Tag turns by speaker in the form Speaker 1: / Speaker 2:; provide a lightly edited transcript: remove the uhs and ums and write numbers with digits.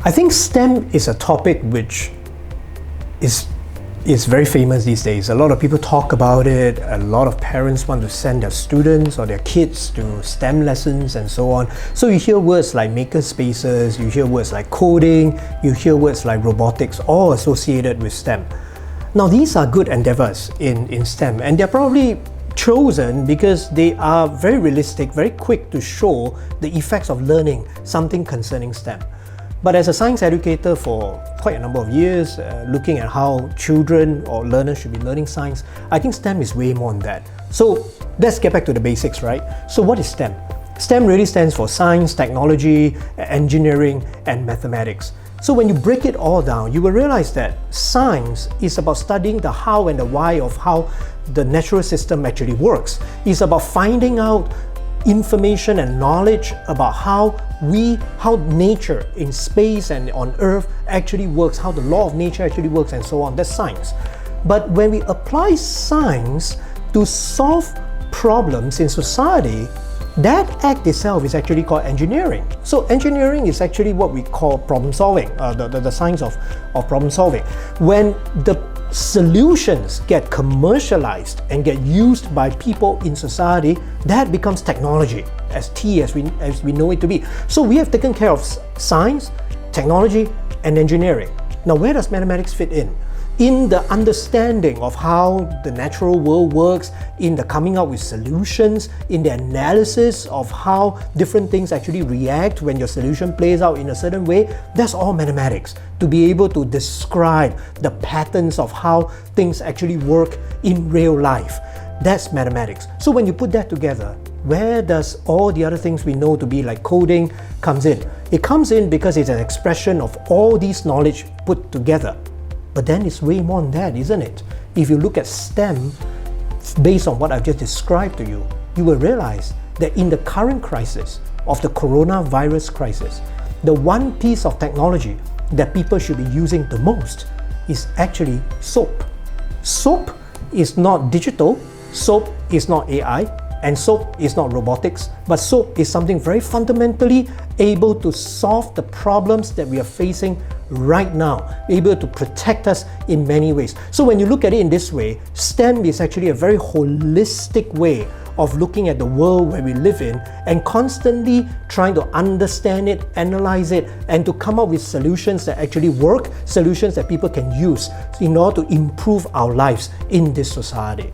Speaker 1: I think STEM is a topic which is very famous these days. A lot of people talk about it. A lot of parents want to send their students or their kids to STEM lessons and so on. So you hear words like maker spaces, you hear words like coding, you hear words like robotics, all associated with STEM. Now these are good endeavors in STEM, and they're probably chosen because they are very realistic, very quick to show the effects of learning something concerning STEM. But as a science educator for quite a number of years, looking at how children or learners should be learning science, I think STEM is way more than that. So let's get back to the basics, right? So what is STEM? STEM really stands for science, technology, engineering, and mathematics. So when you break it all down, you will realize that science is about studying the how and the why of how the natural system actually works. It's about finding out information and knowledge about how nature in space and on Earth actually works, how the law of nature actually works, and so on. That's science. But when we apply science to solve problems in society, that act itself is actually called engineering. So engineering is actually what we call problem solving, the science of problem solving. When the solutions get commercialized and get used by people in society, that becomes technology, as we know it to be. So we have taken care of science, technology, and engineering. Now where does mathematics fit in? In the understanding of how the natural world works, in the coming up with solutions, in the analysis of how different things actually react when your solution plays out in a certain way, that's all mathematics. To be able to describe the patterns of how things actually work in real life, that's mathematics. So when you put that together, where does all the other things we know to be like coding comes in? It comes in because it's an expression of all these knowledge put together. But then it's way more than that, isn't it? If you look at STEM, based on what I've just described to you, you will realize that in the current crisis of the coronavirus crisis, the one piece of technology that people should be using the most is actually soap. Soap is not digital, soap is not AI, and soap is not robotics, but soap is something very fundamentally able to solve the problems that we are facing right now, able to protect us in many ways. So when you look at it in this way, STEM is actually a very holistic way of looking at the world where we live in and constantly trying to understand it, analyze it, and to come up with solutions that actually work, solutions that people can use in order to improve our lives in this society.